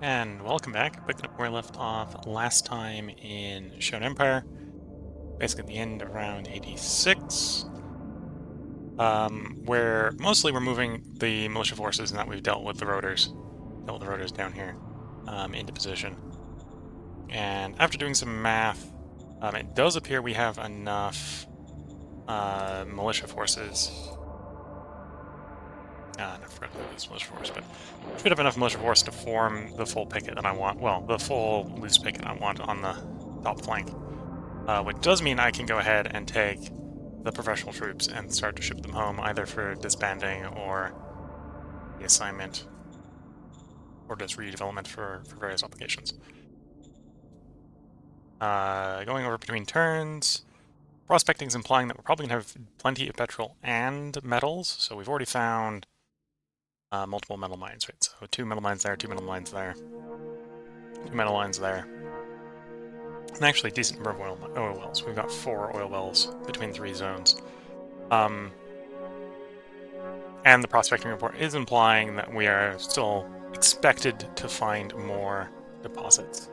And welcome back. Picking up where we left off last time in Xeno Empire. Basically at the end of round 86. Where mostly we're moving the militia forces and that we've dealt with the rotors. Dealt with the rotors down here into position. And after doing some math, it does appear we have enough militia forces. I forgot to do this militia force, but should have enough militia force to form the full picket that I want. Well, the full loose picket I want on the top flank. Which does mean I can go ahead and take the professional troops and start to ship them home, either for disbanding or the assignment, or just redevelopment for various applications. Going over between turns, prospecting is implying that we're probably going to have plenty of petrol and metals, so we've already found multiple metal mines, right? So 2 metal mines there, 2 metal mines there, 2 metal mines there. And actually a decent number of oil wells. We've got 4 oil wells between 3 zones. And the prospecting report is implying that we are still expected to find more deposits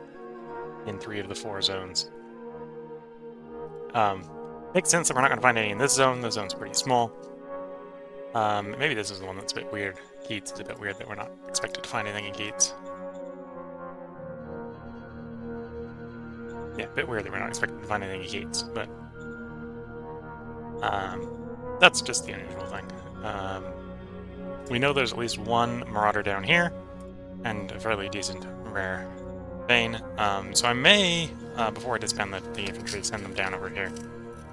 in 3 of the 4 zones. Makes sense that we're not going to find any in this zone. This zone's pretty small. Maybe this is the one that's a bit weird. Keats is a bit weird that we're not expected to find anything in Keats. Yeah, a bit weird that we're not expected to find anything in Keats, but that's just the unusual thing. We know there's at least 1 marauder down here, and a fairly decent rare vein. So I may, before I disband the infantry, send them down over here.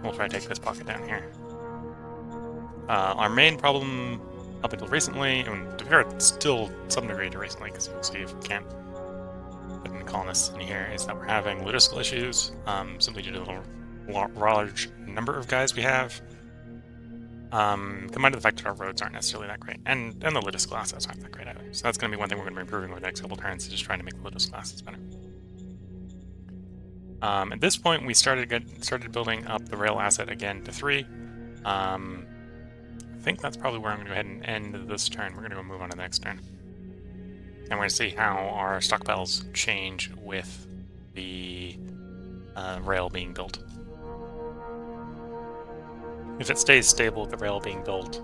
We'll try to take this pocket down here. Our main problem up until recently, and to be fair, still some degree to recently, because you'll see if we can't put any colonists in here, is that we're having logistical issues, simply due to the large number of guys we have. Combined with the fact that our roads aren't necessarily that great, and the logistical assets aren't that great either. So that's going to be one thing we're going to be improving over the next couple turns, is just trying to make the logistical assets better. At this point, we started building up the rail asset again to 3. I think that's probably where I'm going to go ahead and end this turn. We're going to go move on to the next turn. And we're going to see how our stockpiles change with the rail being built. If it stays stable with the rail being built,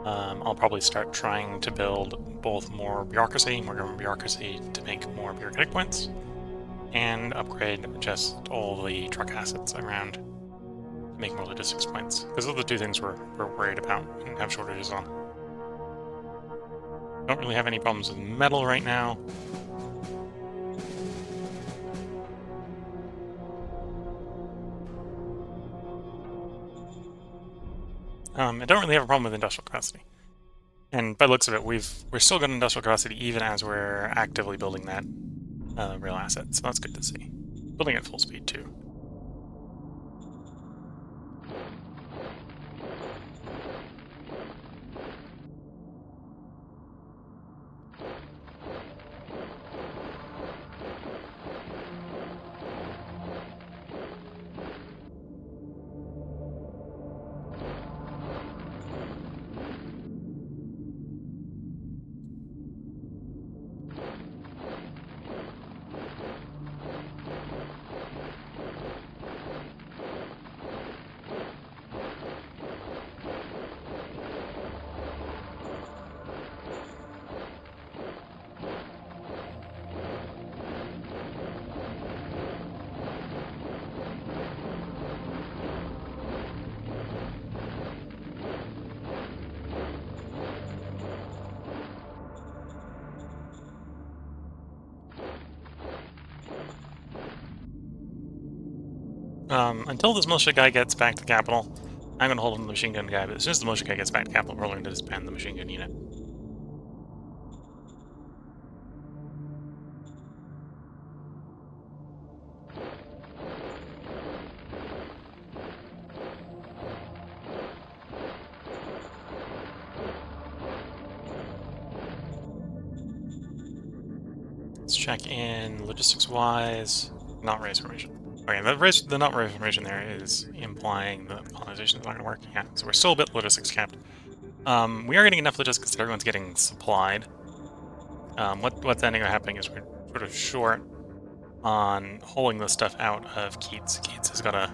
I'll probably start trying to build both more government bureaucracy to make more bureaucratic points, and upgrade just all the truck assets around to make more logistics points. Because those are the 2 things we're worried about and have shortages on. Don't really have any problems with metal right now. I don't really have a problem with industrial capacity. And by the looks of it, we're still got industrial capacity even as we're actively building that rail asset, so that's good to see. Building at full speed too. Until this militia guy gets back to the capital, I'm going to hold on the machine gun guy, but as soon as the militia guy gets back to the capital, we're going to disband the machine gun unit. Let's check in logistics-wise. Not raise formation. Okay, the not raise formation there is implying that colonization is not going to work. Yeah, so we're still a bit logistics capped. We are getting enough logistics that everyone's getting supplied. What's ending up happening is we're sort of short on hauling this stuff out of Keats. Keats has got a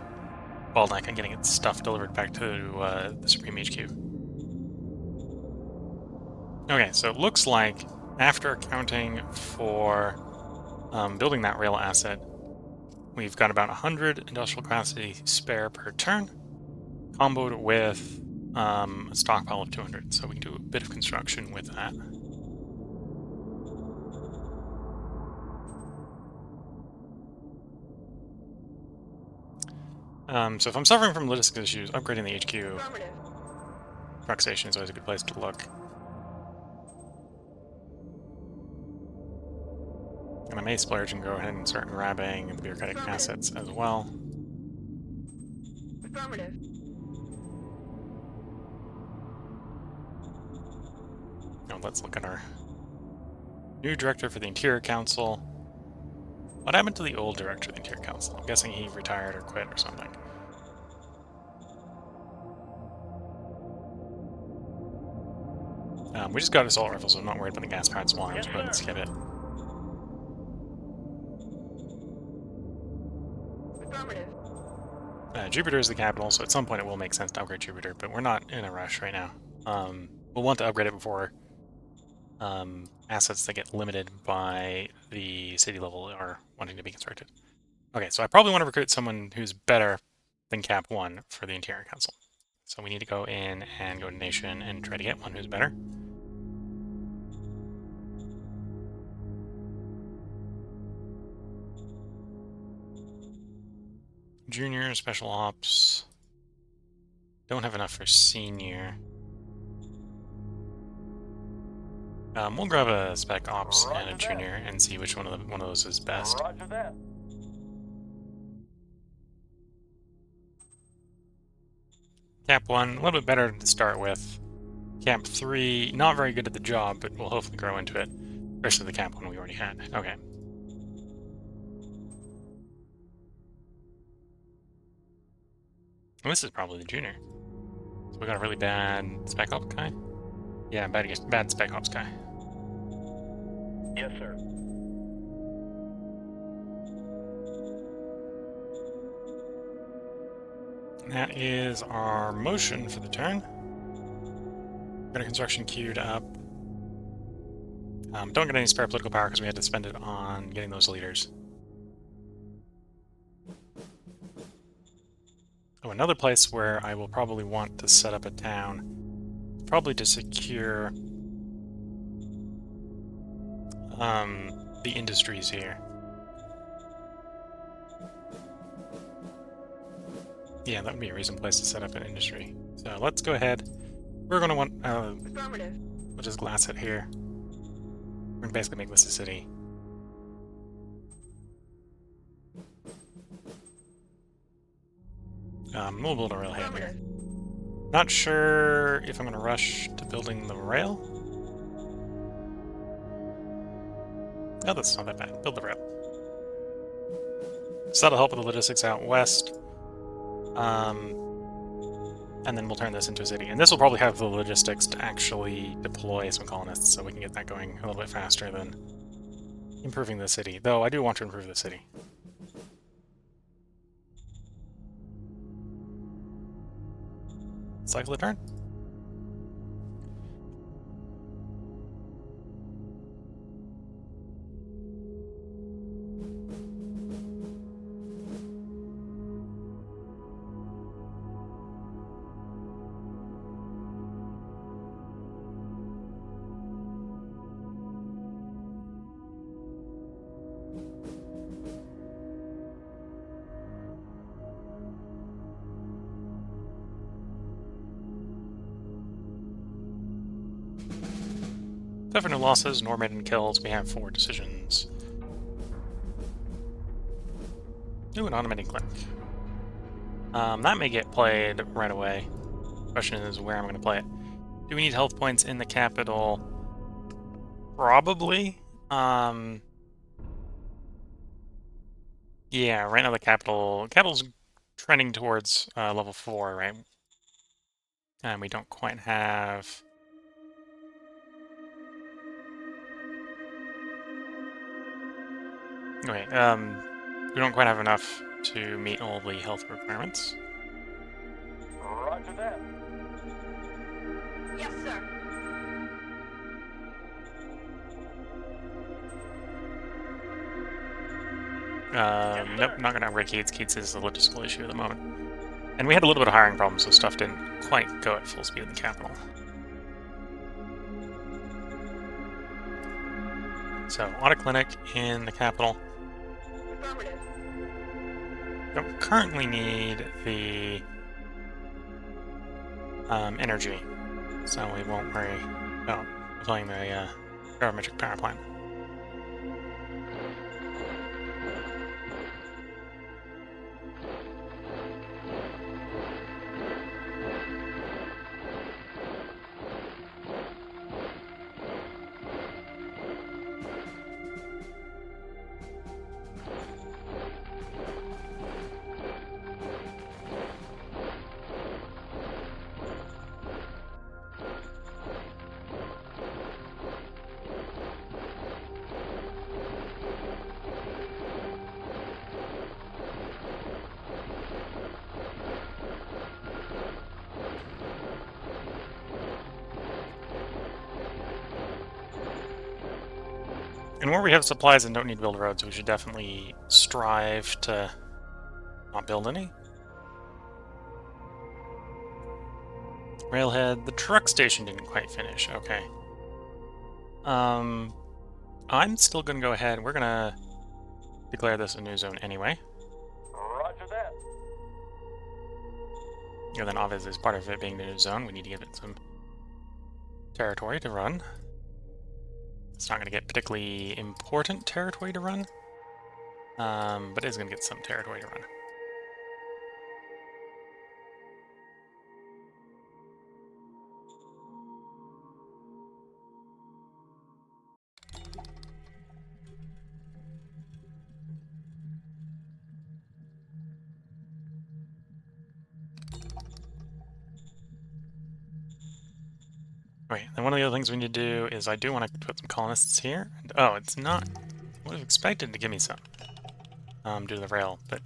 bottleneck on getting its stuff delivered back to the Supreme HQ. Okay, so it looks like after accounting for building that rail asset, we've got about 100 industrial capacity spare per turn, comboed with a stockpile of 200, so we can do a bit of construction with that. So if I'm suffering from logistics issues, upgrading the HQ truck station is always a good place to look. And I may splurge and go ahead and start grabbing the bureaucratic assets as well. Affirmative. Now let's look at our new director for the Interior Council. What happened to the old director of the Interior Council? I'm guessing he retired or quit or something. We just got assault rifles, so I'm not worried about the gas-powered swarms, but let's skip it. Jupiter is the capital, so at some point it will make sense to upgrade Jupiter, but we're not in a rush right now. We'll want to upgrade it before assets that get limited by the city level are wanting to be constructed. Okay, so I probably want to recruit someone who's better than Cap 1 for the Interior Council. So we need to go in and go to Nation and try to get one who's better. Junior, Special Ops. Don't have enough for Senior. We'll grab a Spec Ops and a Junior and see which one of those is best. Cap 1, a little bit better to start with. Cap 3, not very good at the job, but we'll hopefully grow into it. Especially the Cap 1 we already had. Okay. Well, this is probably the Junior. So we got a really bad Spec Ops guy? Yeah, bad Spec Ops guy. Yes, sir. That is our motion for the turn. Got a construction queued up. Don't get any spare political power because we had to spend it on getting those leaders. Oh, another place where I will probably want to set up a town, probably to secure the industries here. Yeah, that would be a reasonable place to set up an industry. So let's go ahead. We're going to want, we'll just glass it here. We're going to basically make this a city. We'll build a railhead here. Not sure if I'm going to rush to building the rail. Oh, that's not that bad. Build the rail. So that'll help with the logistics out west. And then we'll turn this into a city. And this will probably have the logistics to actually deploy some colonists, so we can get that going a little bit faster than improving the city. Though I do want to improve the city. Cycle the turn. Except for no losses, nor maiden kills, we have 4 decisions. Ooh, an automating click. That may get played right away. Question is where I'm going to play it. Do we need health points in the capital? Probably. Yeah, right now the capital's trending towards level 4, right? And we don't quite have Okay, we don't quite have enough to meet all the health requirements. Roger that. Yes, sir. Nope, not gonna upgrade Keats. Keats is a logistical issue at the moment. And we had a little bit of hiring problems, so stuff didn't quite go at full speed in the capital. So, Autoclinic in the capital. Affirmative. Don't currently need the energy, so we won't worry about deploying the barometric power plant. And where we have supplies and don't need to build roads, we should definitely strive to not build any. Railhead, the truck station didn't quite finish, okay. I'm still gonna go ahead, we're gonna declare this a new zone anyway. Roger that. And then obviously as part of it being the new zone, we need to give it some territory to run. It's not going to get particularly important territory to run, but it is going to get some territory to run. Okay, then one of the other things we need to do is I do want to put some colonists here. And, oh, it's not. I would have expected to give me some due to the rail, but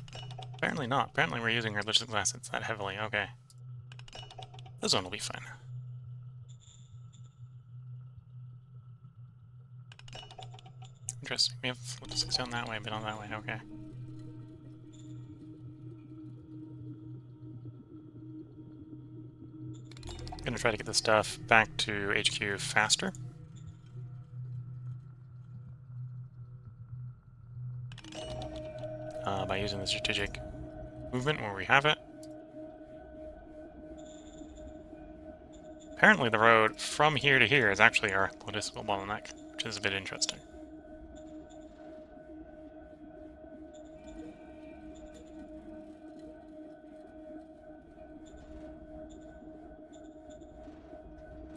apparently not. Apparently we're using our logistical assets that heavily. Okay. This one will be fine. Interesting. We have logistics down that way, but not that way. Okay. Gonna try to get the stuff back to HQ faster. By using the strategic movement where we have it. Apparently the road from here to here is actually our logistical bottleneck, which is a bit interesting.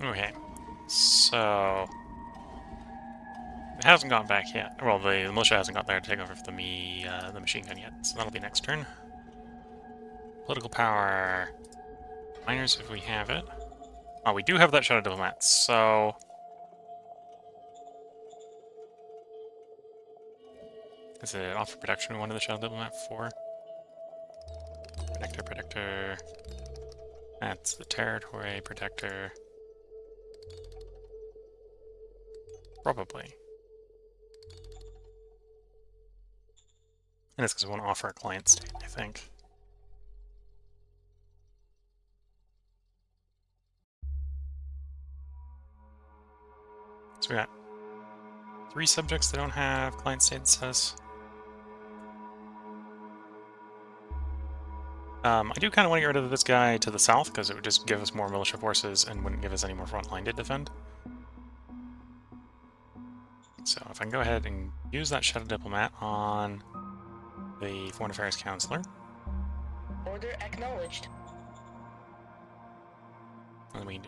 Okay, so it hasn't gone back yet. Well, the militia hasn't got there to take over for the machine gun yet, so that'll be next turn. Political power. Miners, if we have it. Oh, we do have that shadow diplomat, so is it offer protection we wanted the shadow diplomat for? Protector. That's the territory protector. Probably. And it's because we want to offer a client state, I think. So we got 3 subjects that don't have client state says. I do kind of want to get rid of this guy to the south because it would just give us more militia forces and wouldn't give us any more front line to defend. So if I can go ahead and use that shadow diplomat on the Foreign Affairs Counselor. Order acknowledged. And then we can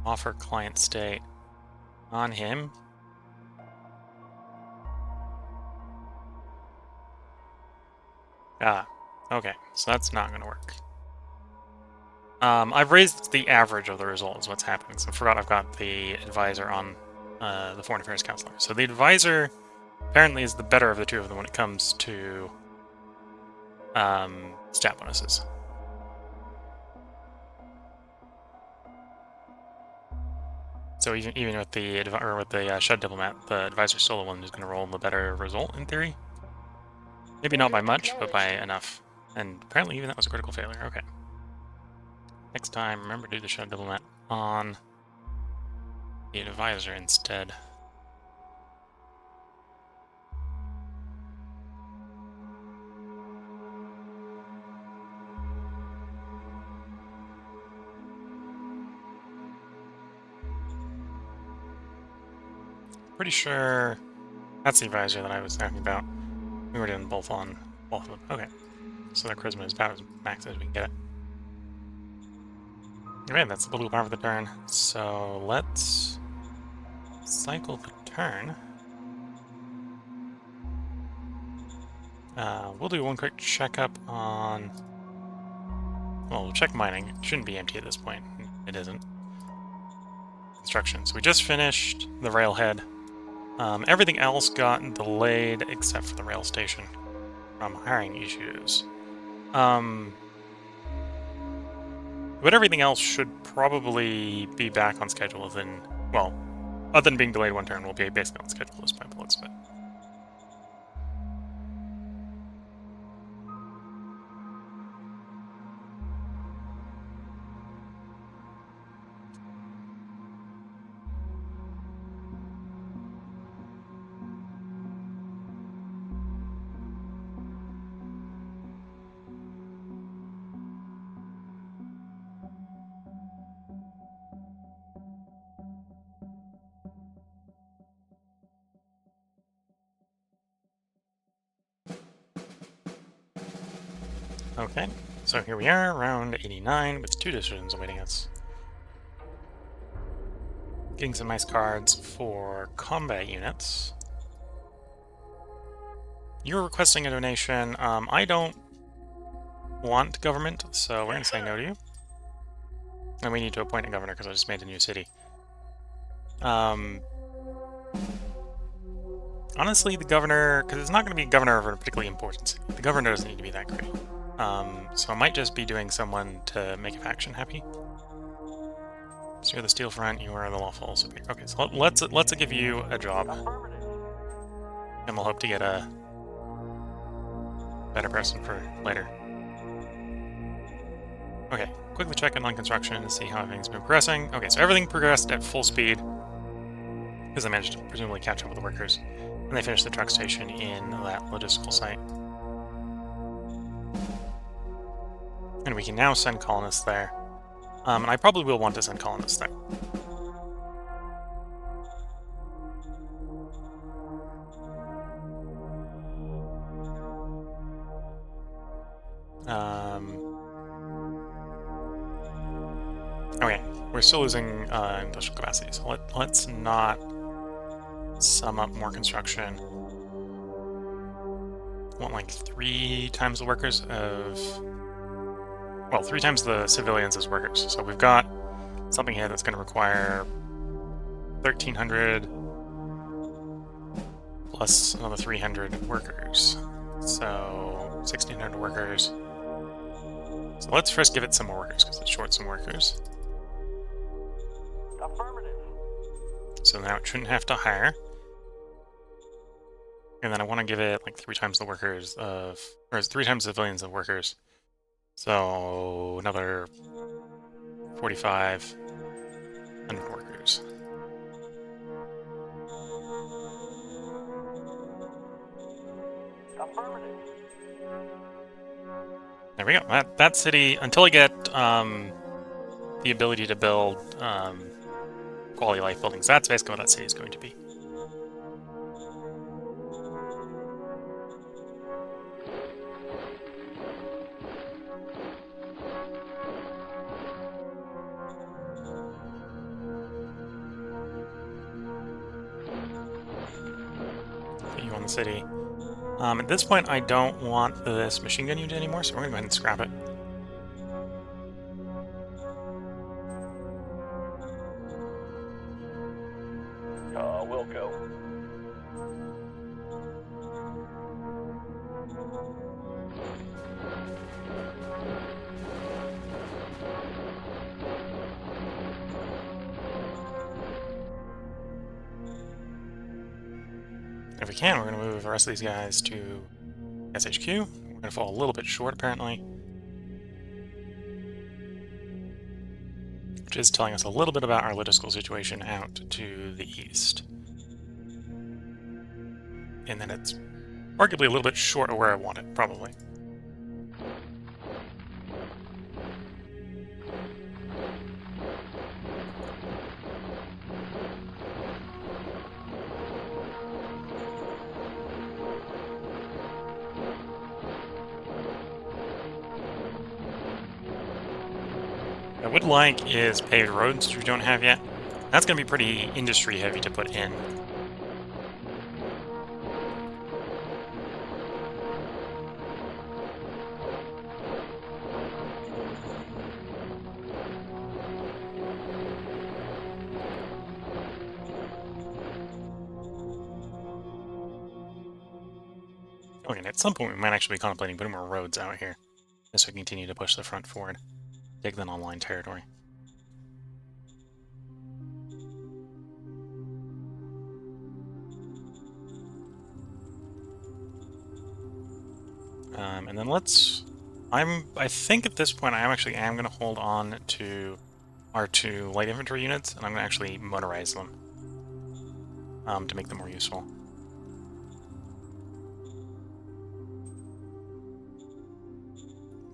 offer client state on him. Ah, okay, so that's not going to work. I've raised the average of the results, what's happening. So I forgot I've got the advisor on the Foreign Affairs Counselor. So the advisor apparently is the better of the two of them when it comes to stat bonuses. So even with the Shed Diplomat, the Advisor's still the one who's going to roll the better result in theory. Maybe not by much, but by enough. And apparently even that was a critical failure. Okay. Next time, remember to do the Shed Diplomat on the Advisor instead. Pretty sure that's the Advisor that I was talking about. We were doing both on both of them. Okay. So their Charisma is about as max as we can get it. Okay, that's the political power for the turn. So let's cycle the turn. We'll do one quick checkup on... Well, we'll check mining. It shouldn't be empty at this point. It isn't. Construction. So we just finished the railhead. Everything else got delayed except for the rail station from hiring issues. But everything else should probably be back on schedule within... Well, other than being delayed one turn, we'll be basically on schedule at this point, by the looks of it. Okay, so here we are, round 89, with 2 decisions awaiting us. Getting some nice cards for combat units. You're requesting a donation. I don't want government, so we're going to say no to you. And we need to appoint a governor because I just made a new city. Honestly, the governor, because it's not going to be a governor of a particularly important city. The governor doesn't need to be that great. So I might just be doing someone to make a faction happy. So you're the Steel Front, you are the Lawful Superior. Okay, so let's give you a job. And we'll hope to get a better person for later. Okay, quickly check in on construction to see how everything's been progressing. Okay, so everything progressed at full speed, because I managed to presumably catch up with the workers. And they finished the truck station in that logistical site. And we can now send colonists there. And I probably will want to send colonists there. Okay, we're still losing industrial capacity, so let's not sum up more construction. I want like 3 times the workers of... Well, 3 times the civilians as workers. So we've got something here that's going to require 1,300 plus another 300 workers. So 1,600 workers. So let's first give it some more workers because it's short some workers. Affirmative. So now it shouldn't have to hire. And then I want to give it like 3 times the workers of... Or 3 times the civilians of workers. So another 4,500 workers. Affirmative. There we go. That city, until I get the ability to build quality life buildings, that's basically what that city is going to be. Put you on the city. At this point, I don't want this machine gun unit anymore, so we're going to go ahead and scrap it. We'll go. if we can, we're going to move the rest of these guys to SHQ. We're going to fall a little bit short, apparently, which is telling us a little bit about our logistical situation out to the east. And then it's arguably a little bit short of where I want it, probably. What I would like is paved roads, which we don't have yet. That's going to be pretty industry heavy to put in. Okay, and at some point we might actually be contemplating putting more roads out here, just so we continue to push the front forward, take that online territory. And then I think at this point I am going to hold on to our 2 light infantry units, and I'm going to actually motorize them to make them more useful.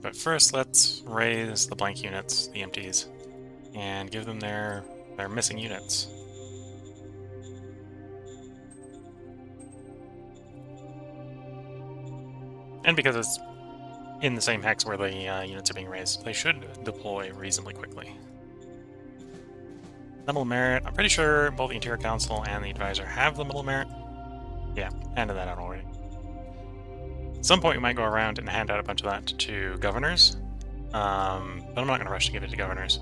But first, let's raise the blank units, the empties, and give them their missing units. And because it's in the same hex where the units are being raised, they should deploy reasonably quickly. Middle merit, I'm pretty sure both the Interior Council and the Advisor have the middle merit. Yeah, handed that out already. At some point we might go around and hand out a bunch of that to governors, but I'm not going to rush to give it to governors.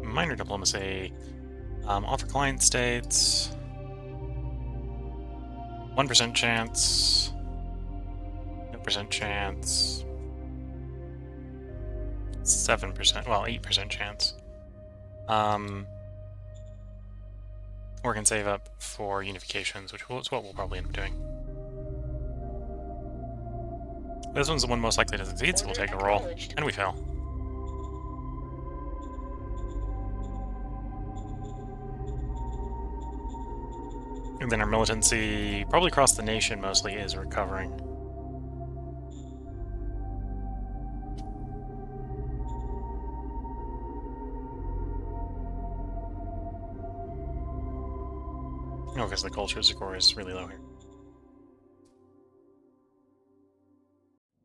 Minor diplomacy, offer client states, 1% chance, 2% chance, 7%, well, 8% chance. Or can save up for unifications, which is what we'll probably end up doing. This one's the one most likely to succeed, so we'll take a roll. And we fail. And then our militancy, probably across the nation mostly, is recovering. Oh, because the culture score is really low here.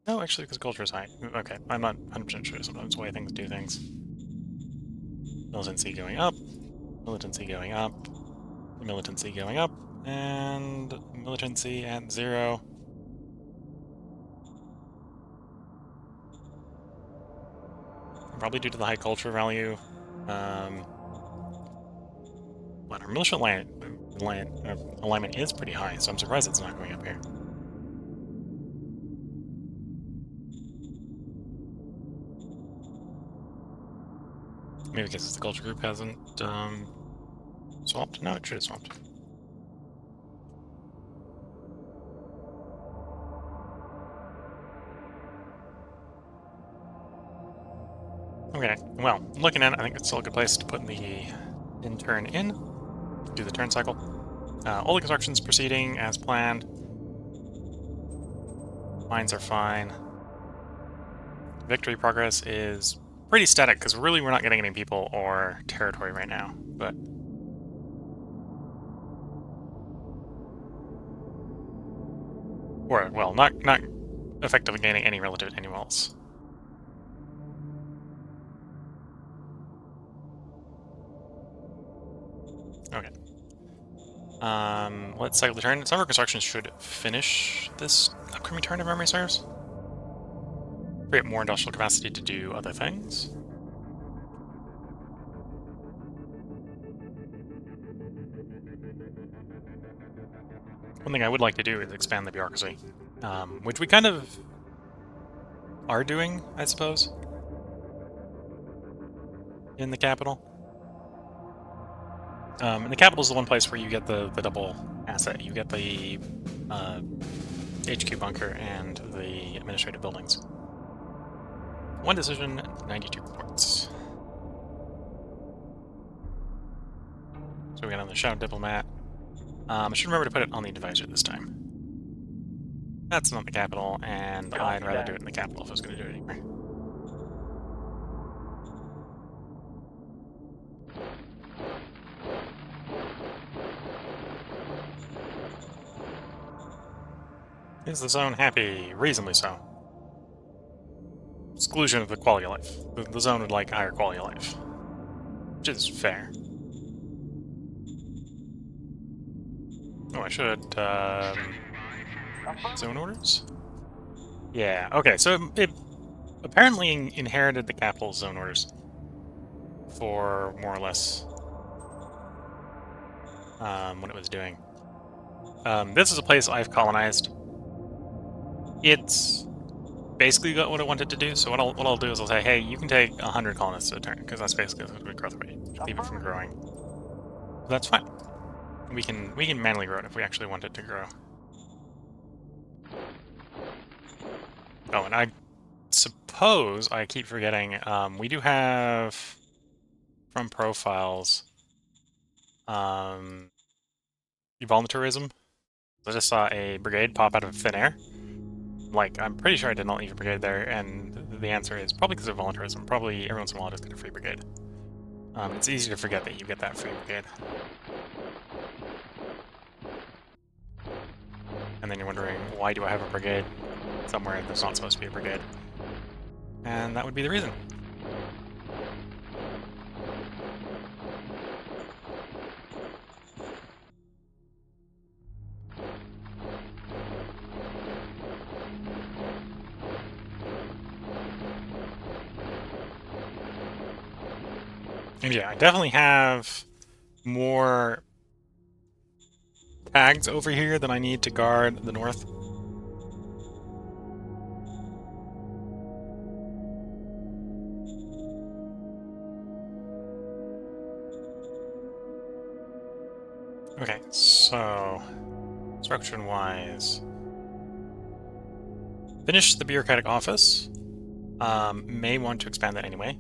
No, actually, because culture is high. Okay, I'm not 100% sure sometimes why things do things. Militancy going up, militancy going up, militancy going up, and militancy at 0. Probably due to the high culture value. But our militia alignment is pretty high, so I'm surprised it's not going up here. Maybe because the culture group hasn't swapped? No, it should have swapped. Okay, well, looking at it, I think it's still a good place to put the intern in. Do the turn cycle. All the construction's proceeding as planned. Mines are fine. Victory progress is pretty static, because really we're not getting any people or territory right now, but... Or, well, not effectively gaining any relative to anyone else. Okay. Let's cycle the turn. Some of our constructions should finish this upcoming turn, if memory serves. Create more industrial capacity to do other things. One thing I would like to do is expand the bureaucracy, which we kind of are doing, I suppose, in the capital. And the capital is the one place where you get the double asset. You get the HQ bunker and the administrative buildings. One decision, 92 reports. So we got on the Shadow Diplomat. I should remember to put it on the divisor this time. That's not the capital, and I'd rather do it in the capital if I was going to do it anywhere. Is the zone happy? Reasonably so. Exclusion of the quality of life. The zone would like higher quality of life. Which is fair. Oh, I should, zone orders? Yeah, okay, so it apparently inherited the capital zone orders for more or less what it was doing. This is a place I've colonized. It's basically got what I wanted to do, so what I'll do is I'll say, hey, you can take 100 colonists at a turn, because that's basically the growth rate. Leave it from growing. That's fine. We can manually grow it if we actually want it to grow. Oh, and I suppose I keep forgetting, we do have from profiles voluntarism. I just saw a brigade pop out of thin air. Like, I'm pretty sure I did not leave a brigade there, and the answer is probably because of voluntarism. Probably every once in a while I just get a free brigade. It's easy to forget that you get that free brigade. And then you're wondering, why do I have a brigade somewhere there's not supposed to be a brigade? And that would be the reason. And yeah, I definitely have more tags over here than I need to guard the north. Okay, so instruction-wise, finish the bureaucratic office. May want to expand that anyway.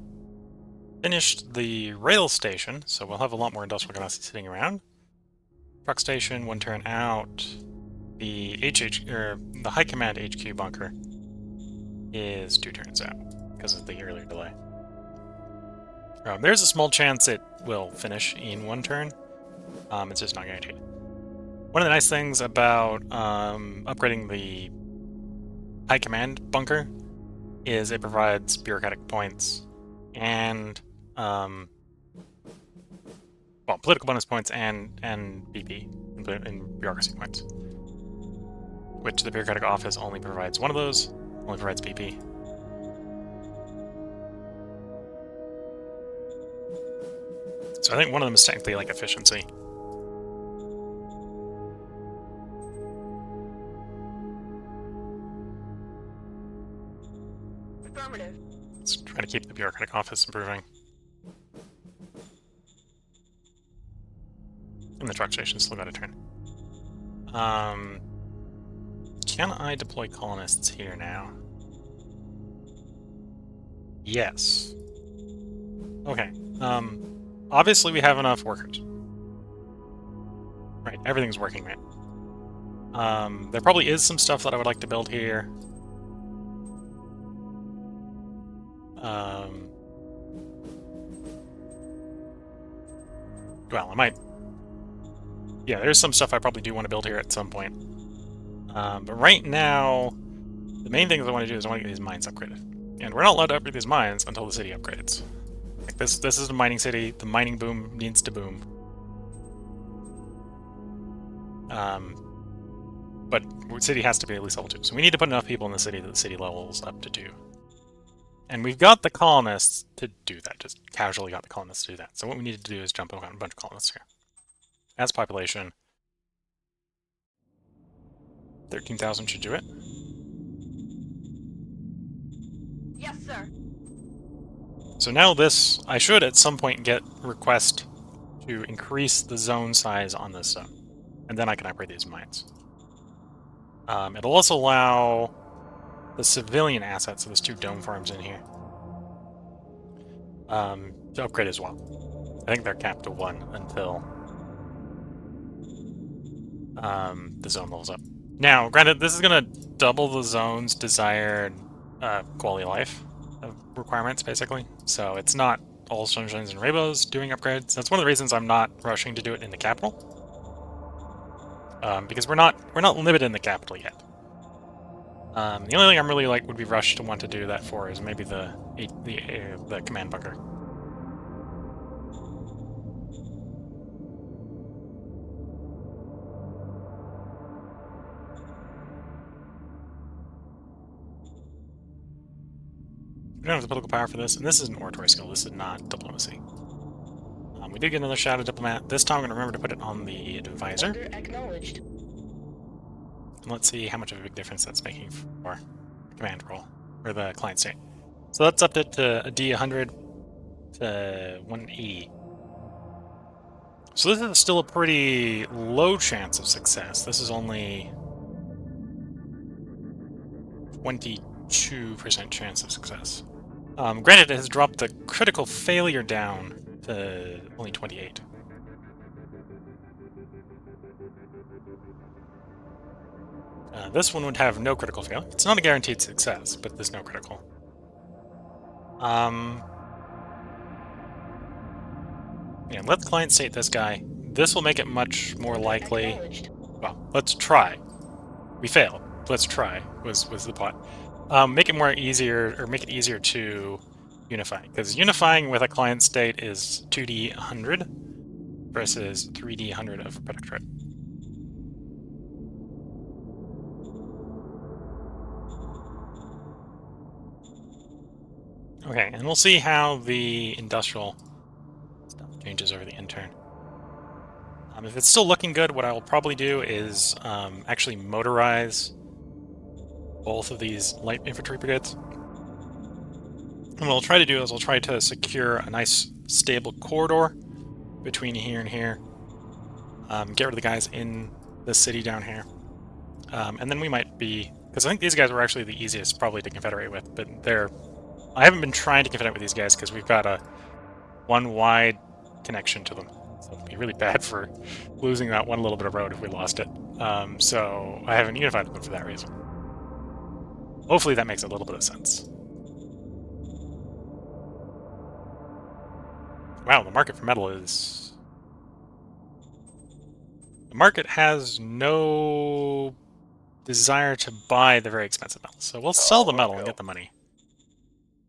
Finished the rail station, so we'll have a lot more industrial capacity sitting around. Truck station, 1 turn out. The the High Command HQ bunker is 2 turns out because of the earlier delay. There's a small chance it will finish in 1 turn. It's just not guaranteed. One of the nice things about upgrading the High Command bunker is it provides bureaucratic points and well, political bonus points and BP in bureaucracy points, which the bureaucratic office only provides one of those, only provides BP. So I think one of them is technically like efficiency. Affirmative. Let's try to keep the bureaucratic office improving. And the truck station still got a turn. Can I deploy colonists here now? Yes. Okay. Obviously we have enough workers. Right, everything's working right. There probably is some stuff that I would like to build here. Well, I might... Yeah, there's some stuff I probably do want to build here at some point. But right now, the main things I want to do is I want to get these mines upgraded. And we're not allowed to upgrade these mines until the city upgrades. Like this is a mining city. The mining boom needs to boom. But the city has to be at least level 2. So we need to put enough people in the city that the city levels up to 2. And we've got the colonists to do that. Just casually got the colonists to do that. So what we need to do is jump on a bunch of colonists here. As population, 13,000 should do it. Yes, sir. So now this, I should at some point get request to increase the zone size on this zone. And then I can operate these mines. It'll also allow the civilian assets, so there's 2 dome farms in here, to upgrade as well. I think they're capped to 1 until the zone levels up. Now, granted, this is going to double the zone's desired quality of life requirements, basically. So it's not all sunshines and rainbows doing upgrades. That's one of the reasons I'm not rushing to do it in the capital, because we're not limited in the capital yet. The only thing I'm really would be rushed to want to do that for is maybe the command bunker. We don't have the political power for this, and this is an oratory skill. This is not diplomacy. We did get another shadow diplomat. This time I'm going to remember to put it on the advisor. Acknowledged. And let's see how much of a big difference that's making for the command role, or the client state. So that's upped it to a D100 to 180. So this is still a pretty low chance of success. This is only 22% chance of success. Granted, it has dropped the critical failure down to only 28. This one would have no critical failure. It's not a guaranteed success, but there's no critical. Yeah, let's client state this guy. This will make it much more likely. Well, let's try. We failed. Let's try was the plot. Make it easier to unify, because unifying with a client state is 2D 100 versus 3D 100 of a protectorate. Okay, and we'll see how the industrial stuff changes over the intern. If it's still looking good, what I will probably do is actually motorize both of these light infantry brigades. And what I'll try to do is I'll try to secure a nice stable corridor between here and here. Get rid of the guys in the city down here. And then we might be... Because I think these guys were actually the easiest probably to confederate with, but I haven't been trying to confederate with these guys because we've got a one wide connection to them. So it'd be really bad for losing that one little bit of road if we lost it. So I haven't unified them for that reason. Hopefully that makes a little bit of sense. Wow, the market for metal is... The market has no desire to buy the very expensive metal. So we'll sell the metal and get the money.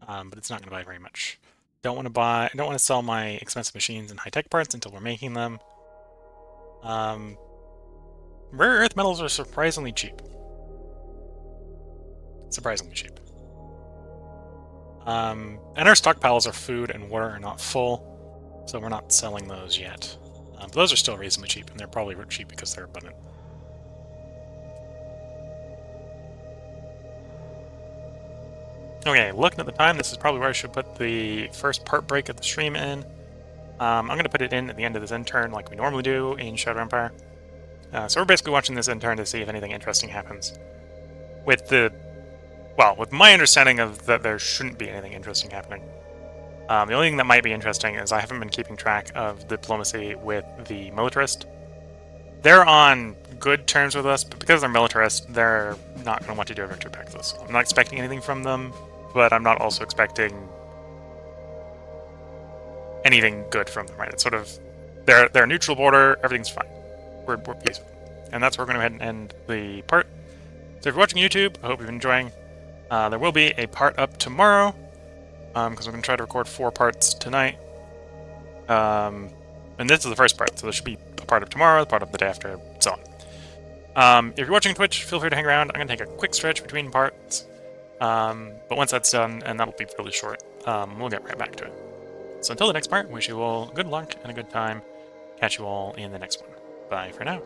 But it's not going to buy very much. I don't want to sell my expensive machines and high-tech parts until we're making them. Rare earth metals are surprisingly cheap. Surprisingly cheap. And our stockpiles of food and water are not full, so we're not selling those yet. But those are still reasonably cheap, and they're probably cheap because they're abundant. Okay, looking at the time, this is probably where I should put the first part break of the stream in. I'm going to put it in at the end of this intern like we normally do in Shadow Empire. So we're basically watching this intern to see if anything interesting happens. With my understanding of that there shouldn't be anything interesting happening. The only thing that might be interesting is I haven't been keeping track of diplomacy with the militarist. They're on good terms with us, but because they're militarist, they're not going to want to do a victory pact with us. I'm not expecting anything from them, but I'm not also expecting anything good from them, right? It's sort of, they're a neutral border, everything's fine. We're peaceful. And that's where we're going to go ahead and end the part. So if you're watching YouTube, I hope you've been enjoying. There will be a part up tomorrow, because we're going to try to record 4 parts tonight. And this is the first part, so there should be a part of tomorrow, a part of the day after, so on. If you're watching Twitch, feel free to hang around. I'm going to take a quick stretch between parts. But once that's done, and that'll be fairly short, we'll get right back to it. So until the next part, wish you all good luck and a good time. Catch you all in the next one. Bye for now.